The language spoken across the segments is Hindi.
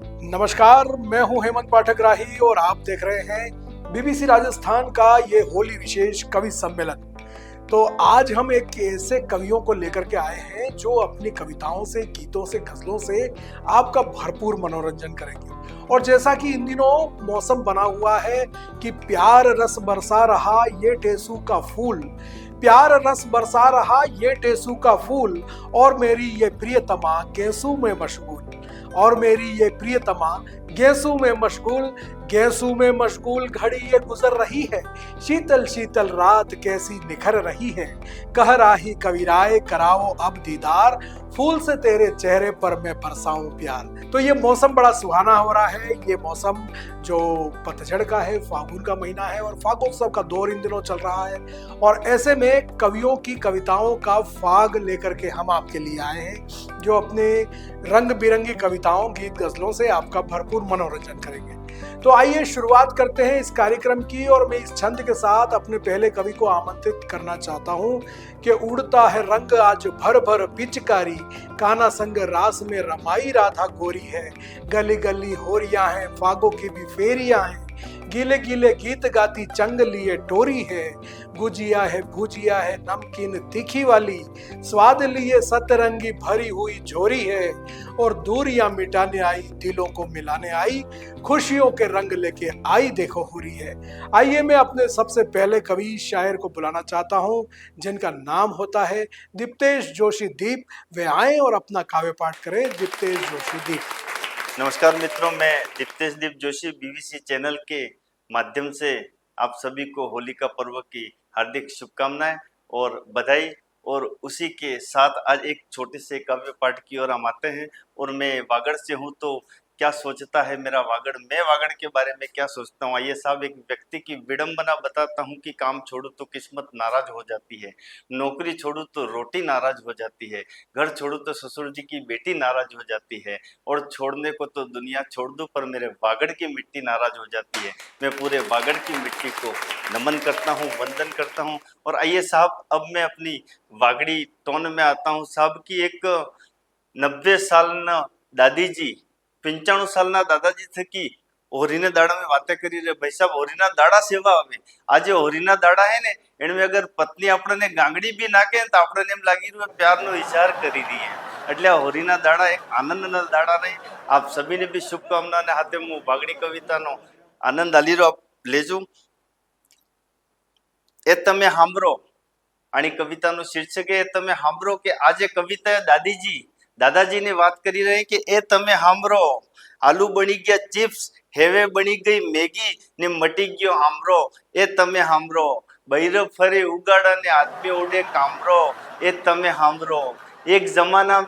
नमस्कार, मैं हूं हेमंत पाठक राही और आप देख रहे हैं बीबीसी राजस्थान का ये होली विशेष कवि सम्मेलन। तो आज हम एक ऐसे कवियों को लेकर के आए हैं जो अपनी कविताओं से, गीतों से, गजलों से आपका भरपूर मनोरंजन करेंगे। और जैसा कि इन दिनों मौसम बना हुआ है कि प्यार रस बरसा रहा ये टेसू का फूल, प्यार रस बरसा रहा ये टेसू का फूल, और मेरी ये प्रियतमा गेसू में मशगूल, और मेरी ये प्रियतमा गेसू में मशगूल, गेसू में मशगूल घड़ी ये गुजर रही है, शीतल शीतल रात कैसी निखर रही है, कह राही कविराए कराओ अब दीदार, फूल से तेरे चेहरे पर मैं बरसाऊं प्यार। तो ये मौसम बड़ा सुहाना हो रहा है। ये मौसम जो पतझड़ का है, फागुन का महीना है और फागोत्सव का दौर इन दिनों चल रहा है, और ऐसे में कवियों की कविताओं का फाग लेकर के हम आपके लिए आए हैं जो अपने रंग बिरंगी कविताओं, गीत, गजलों से आपका भरपूर मनोरंजन करेंगे। तो आइए शुरुआत करते हैं इस कार्यक्रम की, और मैं इस छंद के साथ अपने पहले कवि को आमंत्रित करना चाहता हूं कि उड़ता है रंग आज भर भर पिचकारी, काना संग रास में रमाई राधा गोरी है, गली गली होरियां हैं, फागों की भी फेरियां हैं, गीले गीले गीत गाती चंग लिए टोरी है, गुजिया है भुजिया है नमकीन तीखी वाली, स्वाद लिए सतरंगी भरी हुई झोरी है, और दूरियां मिटाने आई दिलों को मिलाने आई, खुशियों के रंग लेके आई देखो हुरी है। आइए मैं अपने सबसे पहले कवि शायर को बुलाना चाहता हूं जिनका नाम होता है दीप्तेश जोशी दीप। वे आए और अपना काव्य पाठ करें। दीप्तेश जोशी दीप। नमस्कार मित्रों, मैं दीप्तेश दीप जोशी बीबीसी चैनल के माध्यम से आप सभी को होली का पर्व की हार्दिक शुभकामनाएं और बधाई। और उसी के साथ आज एक छोटे से काव्य पाठ की ओर हम आते हैं। और मैं वागड़ से हूँ, तो क्या सोचता है मेरा वागड़, मैं वागड़ के बारे में क्या सोचता हूँ। आइए साहब, एक व्यक्ति की विडंबना बताता हूँ कि काम छोड़ू तो किस्मत नाराज हो जाती है, नौकरी छोड़ू तो रोटी नाराज हो जाती है, घर छोड़ू तो ससुर जी की बेटी नाराज हो जाती है, और छोड़ने को तो दुनिया छोड़ दूं पर मेरे वागड़ की मिट्टी नाराज हो जाती है। मैं पूरे वागड़ की मिट्टी को नमन करता हूँ, वंदन करता हूँ। और आइए साहब, अब मैं अपनी वागड़ी टोन में आता हूँ साहब की। एक 90 सालना दादी जी, 95 सालना दादाजी थे कि होरीने दाड़ा में बातें करी रे भाई साहब। होरीना दाड़ा सेवा हमें आज होरीना दाड़ा है ने एनमें अगर पत्नी आपने गांगड़ी भी नाखे तो आपने एम लागी रही प्यार नो इशार करी रही है। એટલે હોરીના દાડા એક આનંદના દાડા રહી। આપ સભીને બી શુભકામના ને હાથે હું વાગડી કવિતાનો આનંદ આલી રહ્યો લેજો। એ તમે સાંભળો, आणि કવિતાનું શીર્ષક એ તમે સાંભળો કે આજે કવિતા દાદાજીની વાત કરી રહી કે એ તમે સાંભળો। આલુ બની ગયા ચિપ્સ, હેવે બની ગઈ મેગી ને મટી ગયો આમરો, એ તમે સાંભળો। બૈર ફરે ઉગાડા ને આદમી ઉડે કામરો, એ તમે સાંભળો। एक जमाना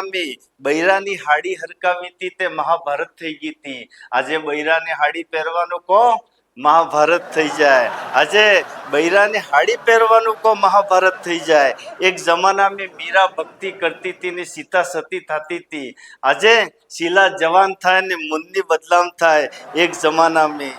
में બૈરાની હાડી હરકાવી હતી તે મહાભારત થઈ ગઈ હતી। આજે બૈરાને હાડી પહેરવાનું કહો મહાભારત થઈ જાય। આજે બૈરાને હાડી પહેરવાનું કહો મહાભારત થઈ જાય। એક જમાના में मीरा भक्ति करती थी ने सीता सती થતી હતી। આજે શીલા જવાન થાય ને મુન્ની બદલામ થાય। एक जमाना में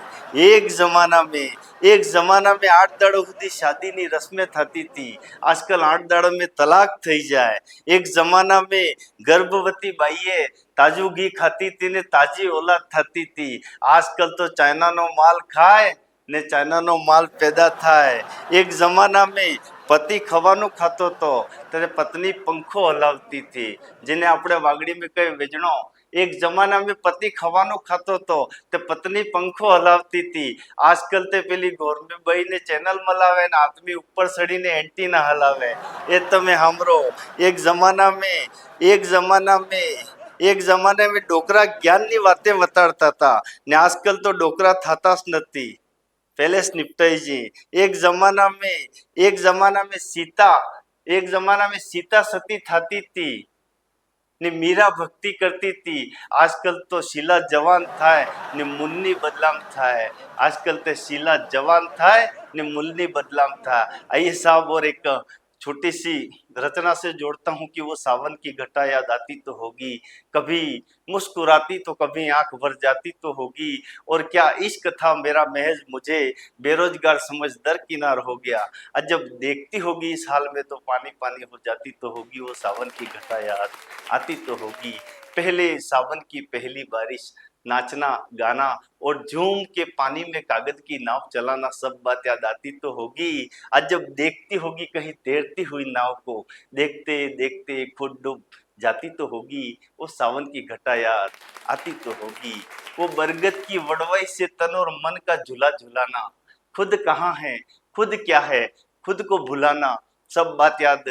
8 દાડો સુધી શાદીની રસ્મે થતી હતી। आजकल 8 દાડા में तलाक થઈ જાય। एक जमाना में गर्भवती बाईए ताजू घी खाती थी ने ताजी औलाद थती थी। आजकल तो चाइना नो माल खाए ने चाइना नो माल पैदा थाय। एक जमाना में पति खवानु खातो तो तेरे पत्नी पंखो हलावती थी, जिन्हें अपने वागड़ी में कई वेजणो। एक जमाना में पति खवानु खातो तो ते पत्नी पंखो हलावती थी। आजकल ते पेली घोर में बई ने चैनल मलावे ने आदमी ऊपर सड़ी ने एंटीना हलावे। ये तमे हमरो। एक जमाने में डोकरा ज्ञान नी बातें बताड़ता था ने आजकल तो डोकरा थाता ज नथी, पहले निपटाई जी। एक जमाना में सीता सती थाती थी ने मीरा भक्ति करती थी। आजकल तो शीला जवान थाय ने मुन्नी बदलाम थाय। आजकल तो शीला जवान थाय ने मुन्नी बदलाम था। आइए साहब, और एक छोटी सी रचना से जोड़ता हूँ कि वो सावन की घटा याद आती तो होगी, कभी मुस्कुराती तो कभी आंख भर जाती तो होगी, और क्या इश्क था मेरा महज मुझे बेरोजगार समझ दरकिनार हो गया। आज जब देखती होगी इस हाल में तो पानी पानी हो जाती तो होगी, वो सावन की घटा याद आती तो होगी। पहले सावन की पहली बारिश, नाचना गाना और झूम के पानी में कागज की नाव चलाना, सब बात याद आती तो होगी। आज जब देखती होगी कहीं तैरती हुई नाव को, देखते देखते खुद डूब जाती तो होगी, वो सावन की घटा याद आती तो होगी। वो बरगद की वड़वाई से तन और मन का झूला झुलाना, खुद कहाँ है खुद क्या है खुद को भुलाना, सब बात याद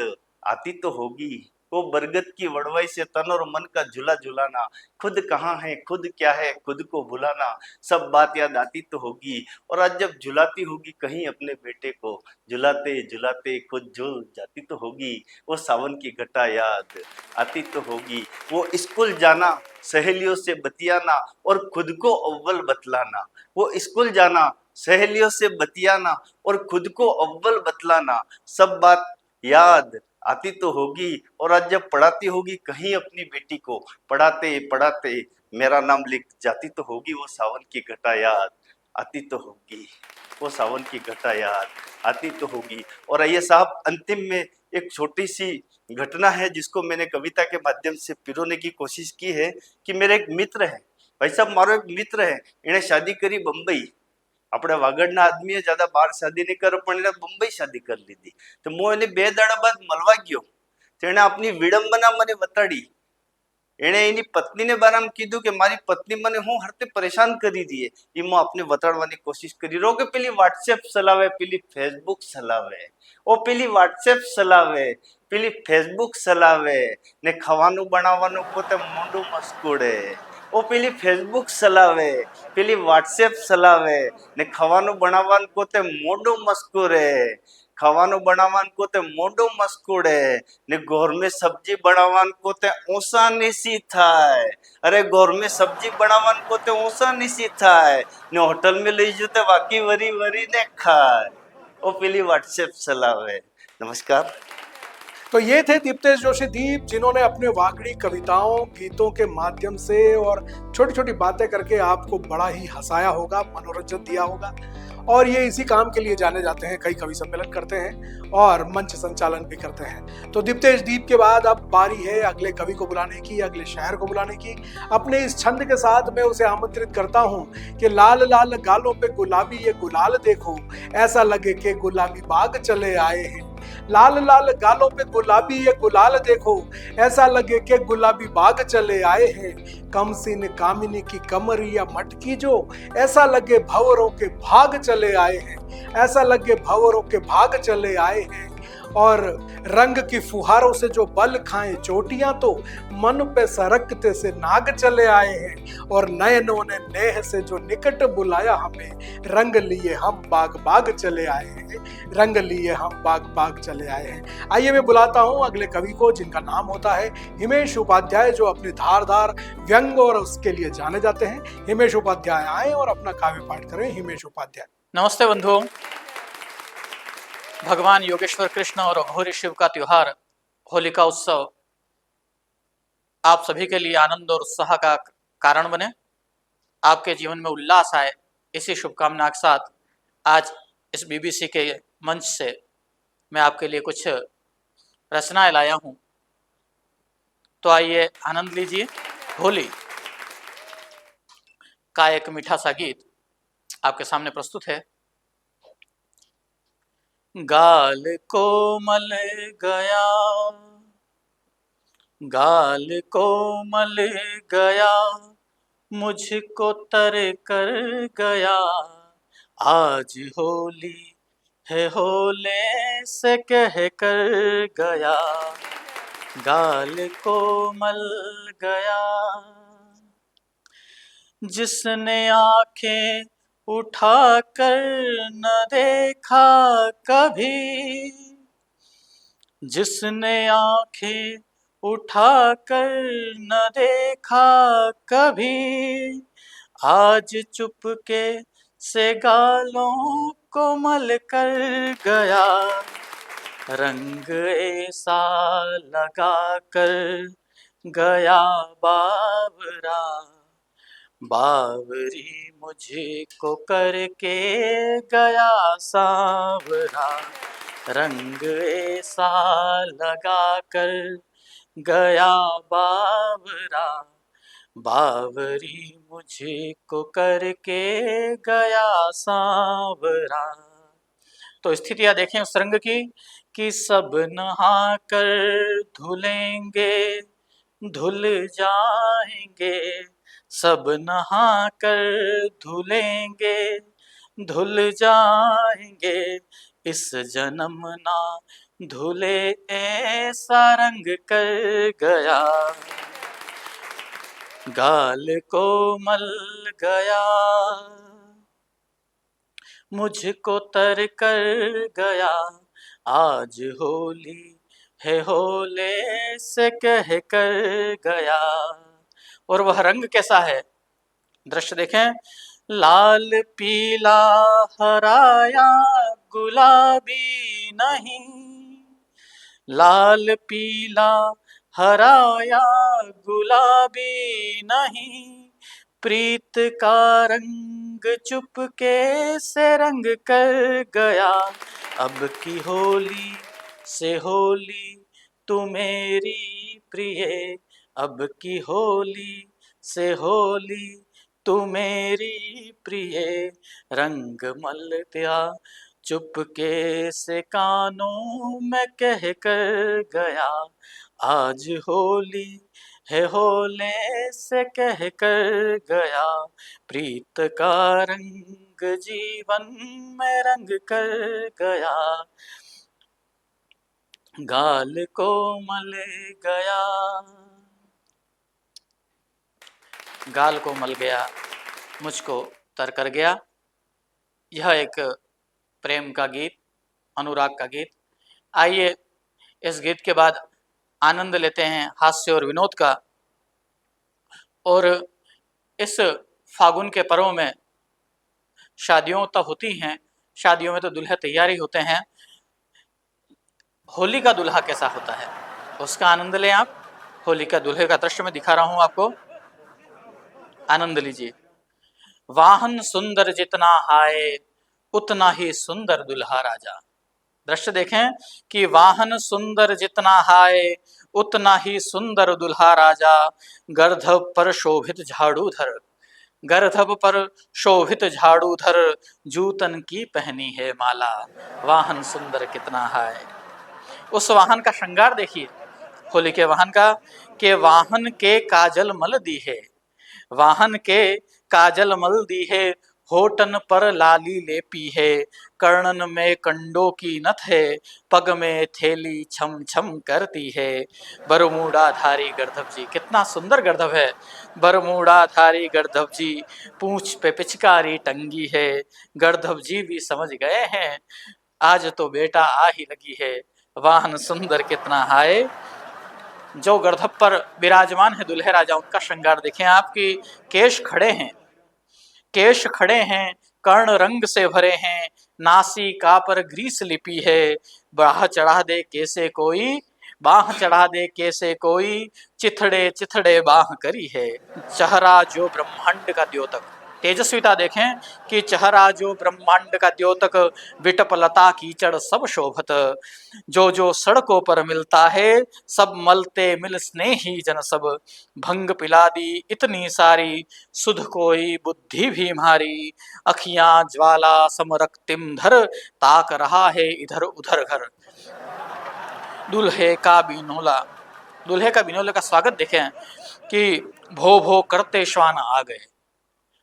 आती तो होगी। वो बरगद की वड़वाई से तन और मन का झूला झुलाना, खुद कहाँ है खुद क्या है खुद को भुलाना, सब बात याद आती तो होगी। और आज जब झुलाती होगी कहीं अपने बेटे को, झुलाते झुलाते खुद झूल जाती तो होगी, वो सावन की घटा याद आती तो होगी। वो स्कूल जाना, सहेलियों से बतियाना और खुद को अव्वल बतलाना, वो स्कूल जाना, सहेलियों से बतियाना और खुद को अव्वल बतलाना, सब बात याद आती तो होगी। और आज जब पढ़ाती होगी कहीं अपनी बेटी को, पढ़ाते पढ़ाते मेरा नाम लिख जाती तो होगी, वो सावन की घटा याद आती तो होगी, वो सावन की घटा याद आती तो होगी। और आइए साहब, अंतिम में एक छोटी सी घटना है जिसको मैंने कविता के माध्यम से पिरोने की कोशिश की है। कि मेरे एक मित्र है, भाई साहब मारो एक मित्र है, इन्हें शादी करी बम्बई, આપણે વાગડના આદમીએ જ્યાદા બાર શાદી નહીં કરે પણ એને બંબઈ શાદી કરી લીધી। તો હું એને 2 દાડા બાદ મળવા ગયો, તેણે આપની વિડંબના મને બતાડી। એણે એની પત્નીને બારામાં કીધું કે મારી પત્ની મને હું હરતે પરેશાન કરી દીએ, એ હું આપને બતાડવાની કોશિશ કરી રહ્યો કે પેલી વોટ્સએપ ચલાવે, પેલી ફેસબુક ચલાવે, ઓ પેલી વોટ્સએપ ચલાવે, પેલી ફેસબુક ચલાવે ને ખાવાનું બનાવવાનું પોતે મોંઢું મસ્કુડે, ઓ પેલી ફેસબુક ચલાવે, પેલી વોટ્સએપ ચલાવે ને ખાવાનું બનાવવાનું પોતે મોઢું મસ્કુરે, ખાવાનું બનાવવાનું પોતે મોઢું મસ્કુડે ને ઘર में સબ્જી બનાવવાનું પોતે ઓસા નીસી થાય। અરે ઘર में સબ્જી બનાવવાનું પોતે ઓસા નીસી થાય ને હોટલ में લઈ જતે વાકી વરી વરી ને ખાય, ઓ પેલી વોટ્સએપ ચલાવે। નમસ્કાર। तो ये थे दीप्तेश जोशी दीप, जिन्होंने अपने वागड़ी कविताओं गीतों के माध्यम से और छोटी छोटी बातें करके आपको बड़ा ही हंसाया होगा, मनोरंजन दिया होगा। और ये इसी काम के लिए जाने जाते हैं, कई कवि सम्मेलन करते हैं और मंच संचालन भी करते हैं। तो दीप्तेश दीप के बाद अब बारी है अगले कवि को बुलाने की, अगले शहर को बुलाने की। अपने इस छंद के साथ मैं उसे आमंत्रित करता हूँ कि लाल लाल गालों पे गुलाबी ये गुलाल देखो, ऐसा लगे कि गुलाबी बाग चले आए हैं। लाल लाल गालों पे गुलाबी ये गुलाल देखो, ऐसा लगे कि गुलाबी बाग चले आए हैं। कमसिन कामिनी की कमरिया मटकी जो, ऐसा लगे भंवरों के भाग चले आए हैं, ऐसा लगे भंवरों के भाग चले आए हैं। और रंग की फुहारों से जो बल खाएं चोटियां तो मन पे सरकते से नाग चले आए हैं। और नयनों ने नेह से जो निकट बुलाया हमें, रंग लिए हम बाग बाग चले आए हैं, रंग लिए हम बाग बाग चले आए हैं। आइए मैं बुलाता हूं अगले कवि को, जिनका नाम होता है हिमेश उपाध्याय, जो अपने धारदार व्यंग और उसके लिए जाने जाते हैं। हिमेश उपाध्याय आए और अपना काव्य पाठ करें। हिमेश उपाध्याय। नमस्ते बंधुओं। भगवान योगेश्वर कृष्ण और अघोरी शिव का त्योहार होलिका उत्सव आप सभी के लिए आनंद और उत्साह का कारण बने, आपके जीवन में उल्लास आए, इसी शुभकामना के साथ आज इस बीबीसी के मंच से मैं आपके लिए कुछ रचनाएं लाया हूं। तो आइए आनंद लीजिए। होली का एक मीठा सा गीत आपके सामने प्रस्तुत है। गाल कोमल गया, गाल कोमल गया, मुझको तर कर गया, आज होली है होले से कह कर गया, गाल कोमल गया। जिसने आंखें उठा कर न देखा कभी, जिसने आंखें उठा कर न देखा कभी, आज चुपके से गालों को मल कर गया, रंग ऐसा लगा कर गया बावरा, बावरी मुझको करके गया सांवरा। रंग ऐसा लगा कर गया बावरा, बावरी मुझको करके गया सांवरा। तो स्थितियां देखें उस रंग की कि सब नहा कर धुलेंगे धुल जाएंगे, सब नहा कर धुलेंगे धुल जाएंगे, इस जन्म ना धुले ऐसा रंग कर गया। गाल को मल गया मुझको तर कर गया, आज होली है होले से कह कर गया। और वह रंग कैसा है, दृश्य देखें। लाल पीला हराया गुलाबी नहीं, लाल पीला हराया गुलाबी नहीं, प्रीत का रंग चुपके से रंग कर गया। अब की होली से होली तू मेरी प्रिय, अब की होली से होली तू मेरी प्रिय, रंग मल दिया चुपके से कानों में कह कर गया, आज होली है होले से कह कर गया, प्रीत का रंग जीवन में रंग कर गया। गाल को मल गया, गाल को मल गया मुझको तर कर गया। यह एक प्रेम का गीत, अनुराग का गीत। आइए इस गीत के बाद आनंद लेते हैं हास्य और विनोद का। और इस फागुन के पर्व में शादियों तो होती हैं, शादियों में तो दूल्हे तैयार ही होते हैं, होली का दूल्हा कैसा होता है उसका आनंद लें आप। होली का दूल्हे का दृश्य में दिखा रहा हूं आपको, आनंद लीजिए। वाहन सुंदर जितना हाय उतना ही सुंदर दूल्हा राजा। दृश्य देखें कि वाहन सुंदर जितना हाय उतना ही सुंदर दूल्हा राजा, गर्दभ पर शोभित झाड़ूधर, गर्दभ पर शोभित झाड़ूधर, जूतन की पहनी है माला, वाहन सुंदर कितना हाय। उस वाहन का श्रृंगार देखिए, होली के वाहन का, के वाहन के काजल मल दी है, वाहन के काजल मल दी है, होठन पर लाली लेपी है, कर्णन में कंडों की नथ है, पग में थैली छम छम करती है, बरमूडाधारी गर्दभ जी, कितना सुंदर गर्दभ है, बरमूडाधारी गर्दभ जी, पूंछ पे पिचकारी टंगी है, गर्दभ जी भी समझ गए हैं आज तो बेटा आ ही लगी है, वाहन सुंदर कितना हाय। जो गर्दभ पर विराजमान है दुल्हे राजा, उनका श्रृंगार देखें आपकी, केश खड़े हैं, केश खड़े हैं, कर्ण रंग से भरे हैं, नासिका पर ग्रीस लिपि है, बाह चढ़ा दे कैसे कोई, बाह चढ़ा दे कैसे कोई, चिथड़े चिथड़े बाह करी है, चेहरा जो ब्रह्मांड का द्योतक। तेजस्विता देखें कि चेहरा जो ब्रह्मांड का द्योतक, विटप लता कीचड़ सब शोभत, जो जो सड़कों पर मिलता है सब मलते मिल स्नेही जन सब, भंग पिला दी इतनी सारी सुध कोई बुद्धि भी मारी, अखियां ज्वाला समरक्तिम धर, ताक रहा है इधर उधर घर। दूल्हे का बिनोला, दूल्हे का बिनोले का स्वागत देखें कि भो भो करते श्वान आ गए।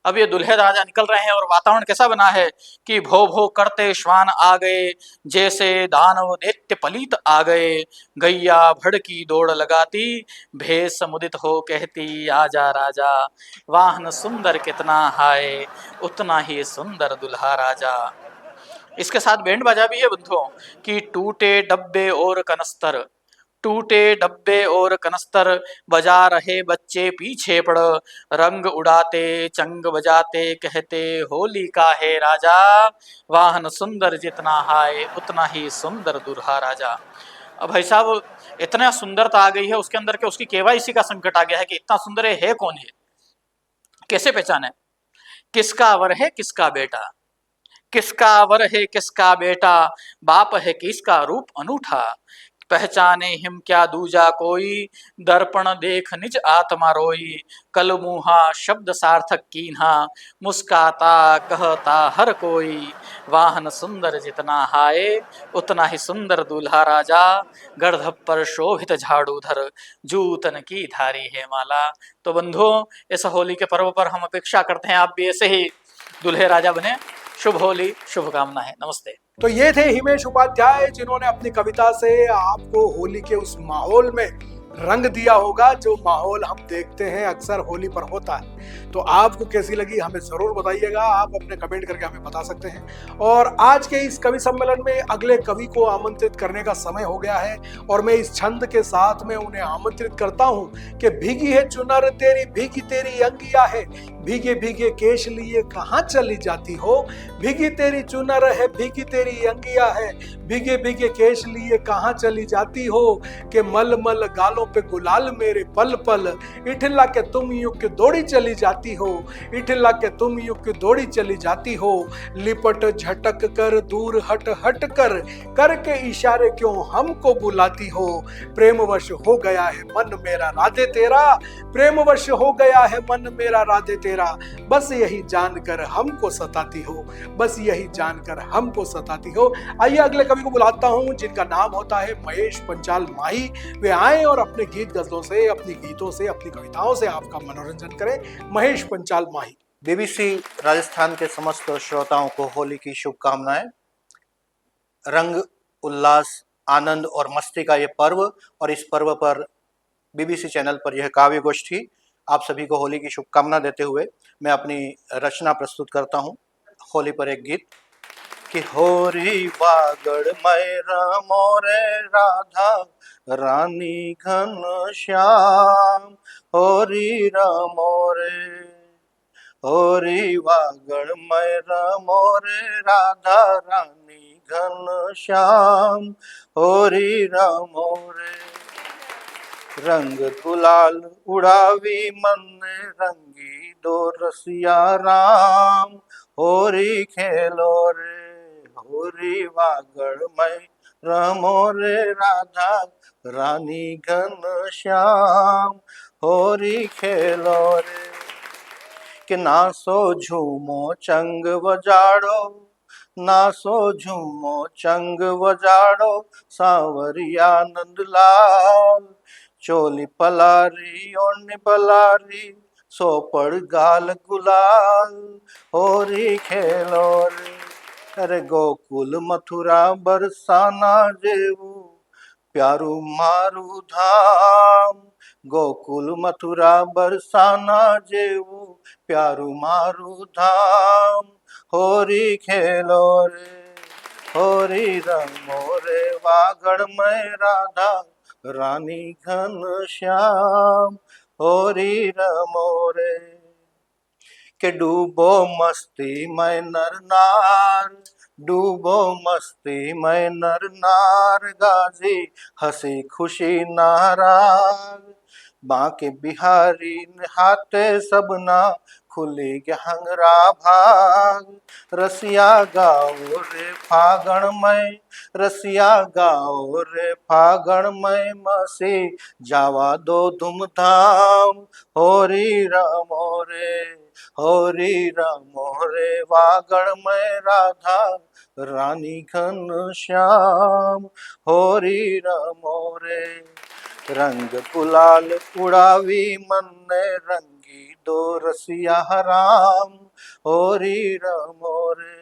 अब ये दुल्हे राजा निकल रहे हैं और वातावरण कैसा बना है कि भो भो करते श्वान आ गए, जैसे दानव दैत्य पलीत आ गए, गैया भड़की दौड़ लगाती, भेष मुदित हो कहती आजा राजा, वाहन सुंदर कितना हाय उतना ही सुंदर दुल्हा राजा। इसके साथ बैंड बाजा भी है बंधुओं कि टूटे डब्बे और कनस्तर, टूटे डब्बे और कनस्तर बजा रहे बच्चे पीछे पड़, रंग उड़ाते चंग बजाते कहते होली का है राजा, वाहन सुंदर जितना हाय उतना ही सुंदर दुल्हा राजा। अब भाई साहब इतना सुंदरता आ गई है उसके अंदर के उसकी केवाईसी का संकट आ गया है कि इतना सुंदर है कौन है, कैसे पहचाने, किसका वर है किसका बेटा, किसका वर है किसका बेटा, बाप है किसका रूप अनूठा, पहचाने हिम क्या दूजा कोई, दर्पण देख निज आत्मा रोई, कल मुहा शब्द सार्थक कीन्हा, मुस्काता कहता हर कोई, वाहन सुंदर जितना हाय उतना ही सुंदर दूल्हा राजा, गर्दभ पर शोभित झाड़ूधर, जूतन की धारी है माला। तो बंधुओं इस होली के पर्व पर हम अपेक्षा करते हैं आप भी ऐसे ही दूल्हे राजा बने। शुभ होली, शुभकामनाएं, नमस्ते। तो ये थे हिमेश उपाध्याय जिन्होंने अपनी कविता से आपको होली के उस माहौल में रंग दिया होगा जो माहौल हम देखते हैं अक्सर होली पर होता है। तो आपको कैसी लगी हमें जरूर बताइएगा, आप अपने कमेंट करके हमें बता सकते हैं। और आज के इस कवि सम्मेलन में अगले कवि को आमंत्रित करने का समय हो गया है और मैं इस छंद के साथ में उन्हें आमंत्रित करता हूं कि भीगी है चुनर तेरी भीगी तेरी अंगिया है, भीगे भीगे केश लिए कहाँ चली जाती हो, भीगी तेरी चुनर है भीगी तेरी अंगिया है, भीगे भीगे केश लिए कहाँ चली जाती हो, कि मल मल गालों पे गुलाल मेरे पल पल, इठला के तुम युग दौड़ी चली जाती हो, इठला के तुम युग दौड़ी चली जाती हो, लिपट झटक कर दूर हट हट कर, करके इशारे क्यों हमको बुलाती हो, प्रेमवश हो गया है मन मेरा राधे तेरा, प्रेमवश हो गया है मन मेरा राधे तेरा, बस यही जानकर हमको सताती हो, बस यही जानकर हमको सताती हो। आइए अगले कवि को बुलाता हूं जिनका नाम होता है महेश पंचाल माही। वे आए और अपने गीत गजलों से, अपनी गीतों से, अपनी कविताओं से आपका मनोरंजन करें। महेश पंचाल माही। बीबीसी राजस्थान के समस्त श्रोताओं को होली की शुभकामनाएं। रंग, उल्लास, आनंद और मस्ती का ये पर्व, और इस पर्व पर बीबीसी चैनल पर यह काव्य गोष्ठी आप सभी को होली की शुभकामना देते हुए मैं अपनी रचना प्रस्तुत करता हूँ। होली पर एक गीत कि होरी वागड़ मैरा मोरे राधा रानी घन श्याम, होरी मोरे, होरी वागड़ मैरा मोरे राधा रानी घन श्याम, होरी मोरे, रंग गुलाल उड़ावी मन रंगी दो रसिया राम, होरी खेलो रे होरी वागड़ मैं रमो रे राधा रानी घन श्याम, होरी खेलो रे, कि नासो झूमो चंग बजाड़ो, नासो झूमो चंग बजाड़ो, सांवरिया नंदलाल, चोली पलारी ओढ़नी पलारी, सोपड़ गाल गुलाल, होरी खेलो रे, अरे गोकुल मथुरा बरसाना जेवू, प्यारू मारू धाम, गोकुल मथुरा बरसाना जेवू, प्यारू मारू धाम, होरी खेलो रे, होरी रमो रे वागड़ में राधा रानी घन श्याम, होरी रमो रे, के डूबो मस्ती में नर नार, डूबो मस्ती में नर नार, गाजी हंसी खुशी नाराग, बांके बिहारी हाथे सबना खुली गहंगरा भाग, रसिया गाओ रे फागण में, रसिया गाओ रे फागण में, मसी जावा दो धूमधाम, होरी रमो रे, होरी रमो रे वागड़ में राधा रानी घन श्याम, होरी रमो रे, रंग गुलाल उड़ावी मन रंगी दो रसिया राम, होरी रमो रे,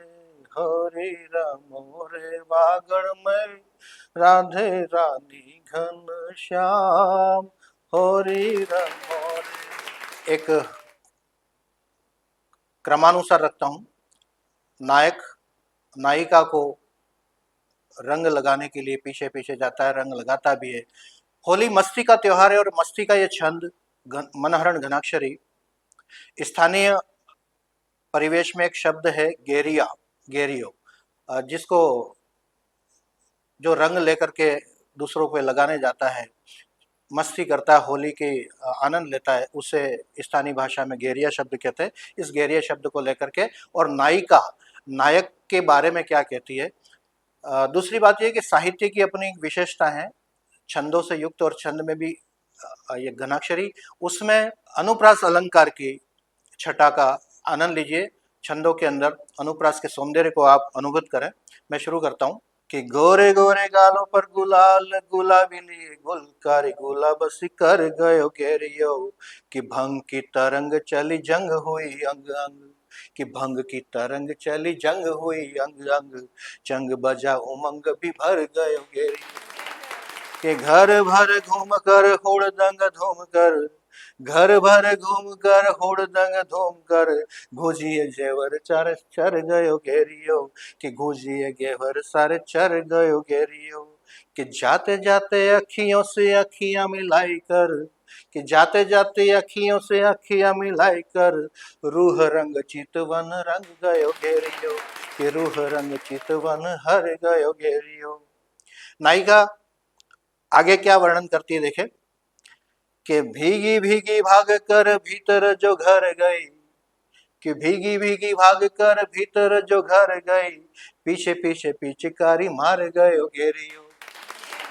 होरी रमो रे वागड़ में राधे रानी घन श्याम, होरी रमो रे। एक क्रमानुसार रखता हूँ। नायक नायिका को रंग लगाने के लिए पीछे पीछे जाता है, रंग लगाता भी है, होली मस्ती का त्योहार है और मस्ती का ये छंद मनहरण घनाक्षरी स्थानीय परिवेश में एक शब्द है गेरिया, गेरियो, जिसको जो रंग लेकर के दूसरों पे लगाने जाता है, मस्ती करता है, होली की आनंद लेता है, उसे स्थानीय भाषा में गेरिया शब्द कहते हैं। इस गेरिया शब्द को लेकर के और नायिका, नायक के बारे में क्या कहती है। दूसरी बात यह कि साहित्य की अपनी विशेषता है, छंदों से युक्त और छंद में भी ये घनाक्षरी, उसमें अनुप्रास अलंकार की छटा का आनंद लीजिए। छंदों के अंदर अनुप्रास के सौंदर्य को आप अनुभूत करें। मैं शुरू करता हूँ कि गोरे गोरे गालों पर गुलाल गुलाबी लिए गुलकारी गुलाब सी कर गयो घेरियो, कि भंग की तरंग चली जंग हुई अंग अंग, कि भंग की तरंग चली जंग हुई अंग अंग, चंग बजा उमंग भी भर गयो घेरियो, कि घर भर घूम कर हुड़दंग धूम कर, घर भर घूम कर हुड़दंग धूम कर, घुजिए जेवर चार चर गयो घेरियो, कि घुजिए घेवर सारे चर गयो घेरियो, कि जाते जाते अखियों से अखियां मिलाई कर, कि जाते जाते अखियों से अखियां मिलाई कर, रूह रंग चितवन रंग गयो घेरियो, कि रूह रंग चितवन हर गयो घेरियो। नायिका आगे क्या वर्णन करती है देखे, कि भीगी भीगी भाग कर भीतर जो घर गई, कि भीगी भीगी भाग कर भीतर जो घर गई, पीछे पीछे पिचकारी मार गयो घेरियो,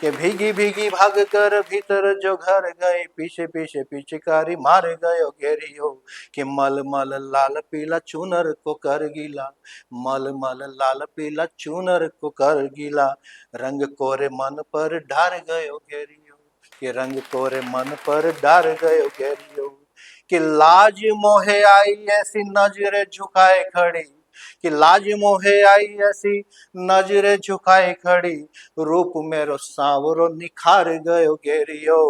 कि भीगी भीगी भाग कर भीतर जो घर गई, पीछे पीछे पिचकारी मार गयो घेरियो, कि मल मल लाल पीला चूनर को कर गीला, मल मल लाल पीला चूनर को कर गीला, रंग कोरे मन पर ढार गयो घेरियो, कि रंग कोरे मन पर डार गयो घेरियो, कि लाज मोहे आई ऐसी नजरे झुकाए खड़ी, कि लाज मोहे आई ऐसी नजरे झुकाए खड़ी, रूप मेरो सांवरो निखार गयो घेरियो,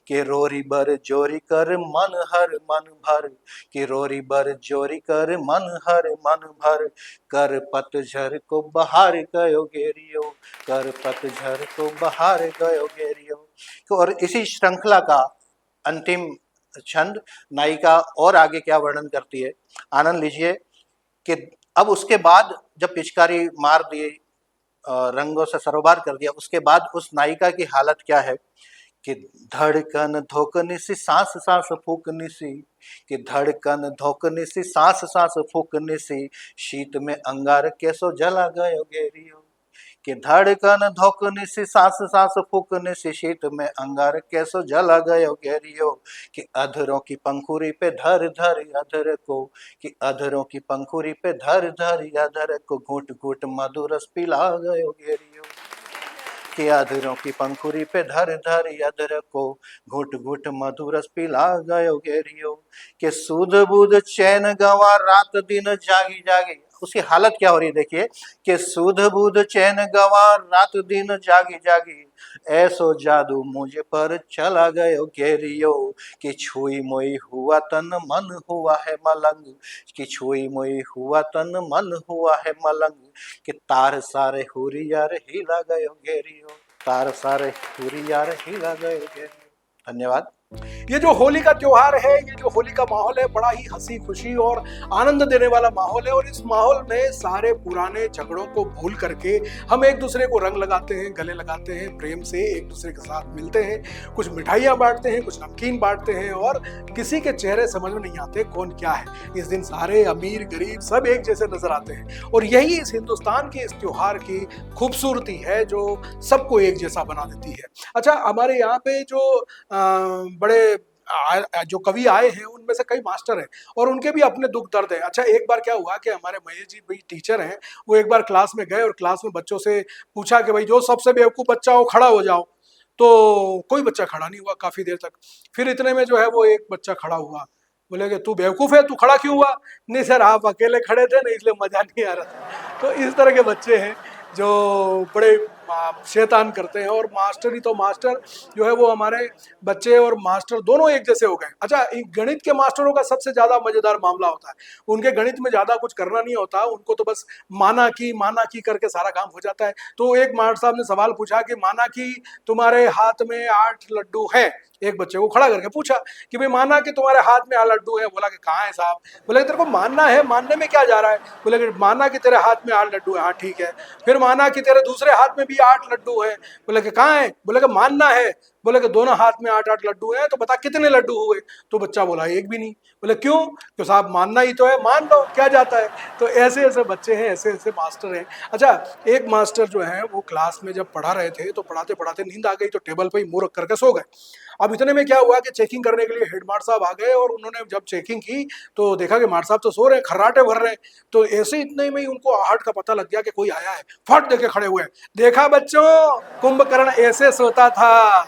कि रोरी बर जोरी कर मन हर मन भर, कि रोरी बर जोरी कर मन हर मन भर, कर पतझर को बहार गयो घेरियो, कर पतझर को बहार गयो घेरियो। और इसी श्रृंखला का अंतिम छंद नायिका और आगे क्या वर्णन करती है, आनंद लीजिए। कि अब उसके बाद जब पिचकारी मार दिए, रंगों से सरोबार कर दिया, उसके बाद उस नायिका की हालत क्या है, कि धड़कन धोकनी सी सांस सांस फूकनी सी, कि धड़कन धोकनी सी सांस सांस फूकनी सी, शीत में अंगार कैसो जला गयो घेरियो, कि धड़कन धोकनी सी सांस सांस फूकनी सी, शीत में अंगार कैसो जला गयो घेरियो, कि अधरों की पंखुरी पे धर धर अधर को, कि अधरों की पंखुरी पे धर धर अधर को, घूट घूट मधुरस पिला गयो घेरियो, कि अधरों की पंखुरी पे धर धर अधर को, घुट घुट मधुरस पिला गयो घेरियो, कि सुध बुध चैन गवा रात दिन जागी जागी। उसकी हालत क्या हो रही है देखिए, कि सुध बुध चैन गवा रात दिन जागी जागी, ऐसो जादू मुझे पर चला गयो घेरियो, कि छुई मोई हुआ तन मन हुआ है मलंग, कि छुई मोई हुआ तन मन हुआ है मलंग, कि तार सारे हुरियार हिला गयो घेरियो, तार सारे हुरियार हिला गयो घेरियो। धन्यवाद। ये जो होली का त्योहार है, ये जो होली का माहौल है, बड़ा ही हंसी खुशी और आनंद देने वाला माहौल है। और इस माहौल में सारे पुराने झगड़ों को भूल करके हम एक दूसरे को रंग लगाते हैं, गले लगाते हैं, प्रेम से एक दूसरे के साथ मिलते हैं, कुछ मिठाइयाँ बांटते हैं, कुछ नमकीन बांटते हैं, और किसी के चेहरे समझ में नहीं आते कौन क्या है। इस दिन सारे अमीर गरीब सब एक जैसे नजर आते हैं, और यही इस हिंदुस्तान के इस त्योहार की खूबसूरती है जो सबको एक जैसा बना देती है। अच्छा, हमारे यहाँ पे जो बड़े जो कवि आए हैं उनमें से कई मास्टर हैं और उनके भी अपने दुख दर्द है। अच्छा, एक बार क्या हुआ कि हमारे महेश जी भाई टीचर हैं, वो एक बार क्लास में गए और क्लास में बच्चों से पूछा कि भाई जो सबसे बेवकूफ बच्चा हो खड़ा हो जाओ। तो कोई बच्चा खड़ा नहीं हुआ काफी देर तक। फिर इतने में जो है वो एक बच्चा खड़ा हुआ। बोले कि तू बेवकूफ है, तू खड़ा क्यों हुआ? नहीं सर, आप अकेले खड़े थे ना, इसलिए मजा नहीं आ रहा था। तो इस तरह के बच्चे हैं जो बड़े शैतान करते हैं, और मास्टर ही तो मास्टर जो है वो हमारे बच्चे और मास्टर दोनों एक जैसे हो गए। अच्छा, गणित के मास्टरों का सबसे ज्यादा मजेदार मामला होता है, उनके गणित में ज्यादा कुछ करना नहीं होता, उनको तो बस माना की करके सारा काम हो जाता है। तो एक मास्टर साहब ने सवाल पूछा कि माना कि तुम्हारे हाथ में 8 लड्डू हैं। एक बच्चे को खड़ा करके पूछा कि भाई माना कि तुम्हारे हाथ में 8 लड्डू है। बोला कि कहाँ है साहब? बोले तेरे को मानना है, मानने में क्या जा रहा है? बोले कि माना कि तेरे हाथ में 8 लड्डू है। हाँ ठीक है। फिर माना कि तेरे दूसरे हाथ में भी 8 लड्डू है। बोले कि कहाँ है? बोले कि मानना है। बोले कि दोनों हाथ में 8-8 लड्डू हैं, तो बता कितने लड्डू हुए? तो बच्चा बोला एक भी नहीं। बोले क्यों? तो साहब मानना ही तो है, मान लो, क्या जाता है। तो ऐसे ऐसे बच्चे हैं, ऐसे ऐसे मास्टर हैं। अच्छा, एक मास्टर जो है वो क्लास में जब पढ़ा रहे थे तो पढ़ाते पढ़ाते नींद आ गई, तो टेबल पे ही मुंह रख करके सो गए। अब इतने में क्या हुआ कि चेकिंग करने के लिए हेड मास्टर साहब आ गए, और उन्होंने जब चेकिंग की तो देखा कि मास्टर साहब तो सो रहे हैं, खर्राटे भर रहे हैं। तो ऐसे इतने में ही उनको आहट का पता लग गया कि कोई आया है। फट देके खड़े हुए, देखा बच्चों, कुंभकर्ण ऐसे सोता था।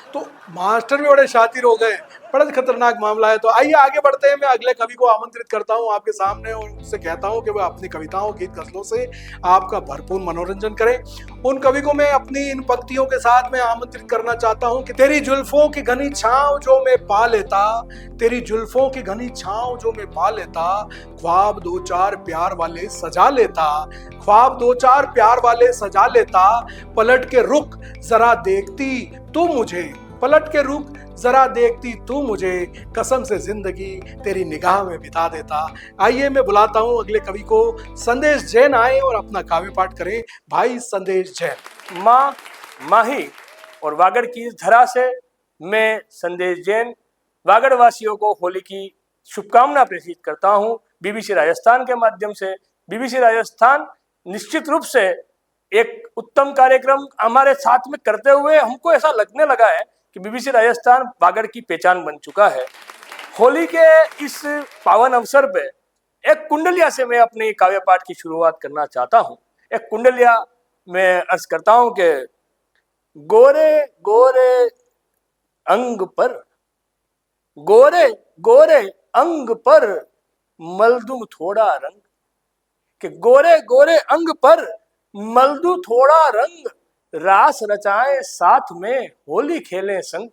तो मास्टर भी बड़े शातिर हो गए। बड़ा खतरनाक मामला है। तो आइए आगे बढ़ते हैं। मैं अगले कवि को आमंत्रित करता हूं आपके सामने, और उससे कहता हूं कि वह अपनी कविताओं, गीत गजलों से आपका भरपूर मनोरंजन करें। उन कवि को मैं अपनी इन पंक्तियों के साथ में आमंत्रित करना चाहता हूं कि तेरी जुल्फों की घनी छांव जो मैं पा लेता, तेरी जुल्फों की घनी छांव जो मैं पा लेता, ख्वाब 2-4 प्यार वाले सजा लेता, ख्वाब 2-4 प्यार वाले सजा लेता, पलट के रुख जरा देखती तू मुझे, पलट के रुख जरा देखती तू मुझे, कसम से जिंदगी तेरी निगाह में बिता देता। आइए मैं बुलाता हूं अगले कवि को। संदेश जैन आए और अपना काव्य पाठ करें। भाई संदेश जैन। माँ, माही और वागड़ की इस धरा से मैं संदेश जैन वागड़ वासियों को होली की शुभकामना प्रेषित करता हूँ। बीबीसी राजस्थान के माध्यम से बीबीसी राजस्थान निश्चित रूप से एक उत्तम कार्यक्रम हमारे साथ में करते हुए हमको ऐसा लगने लगा है कि बीबीसी राजस्थान वागड़ की पहचान बन चुका है। होली के इस पावन अवसर पे एक कुंडलिया से मैं अपने काव्य पाठ की शुरुआत करना चाहता हूँ। एक कुंडलिया में अर्ज करता हूँ कि गोरे गोरे अंग पर, गोरे गोरे अंग पर मलदू थोड़ा रंग, कि गोरे गोरे अंग पर मलदू थोड़ा रंग, रास रचाए साथ में होली खेले संग,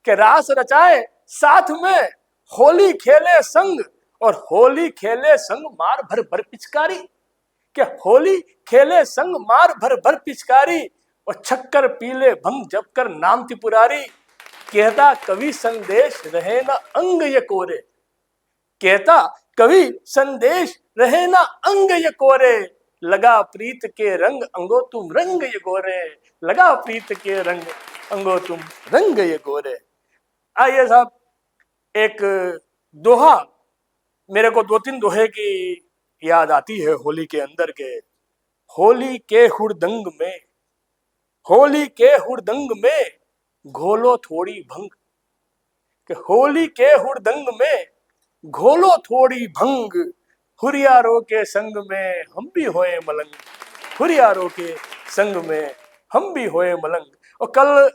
के रास रचाए साथ में होली खेले संग, और होली खेले संग मार भर भर पिचकारी, के होली खेले संग मार भर भर पिचकारी, और छक्कर पीले भंग जप कर नाम त्रिपुरारी, कहता कवि संदेश रहे ना अंग ये कोरे, कहता कवि संदेश रहे ना अंग ये कोरे, लगा प्रीत के रंग अंगो तुम रंग ये गोरे, लगा प्रीत के रंग अंगो तुम रंग ये गोरे। आइए साहब, एक दोहा, मेरे को 2-3 दोहे की याद आती है होली के अंदर के। होली के हुड़दंग में, होली के हुड़दंग में घोलो थोड़ी भंग, कि होली के हुड़दंग में घोलो थोड़ी भंग, हुरियारों के संग में हम भी होए मलंग, हुरियारों के संग में हम भी होए मलंग। और कल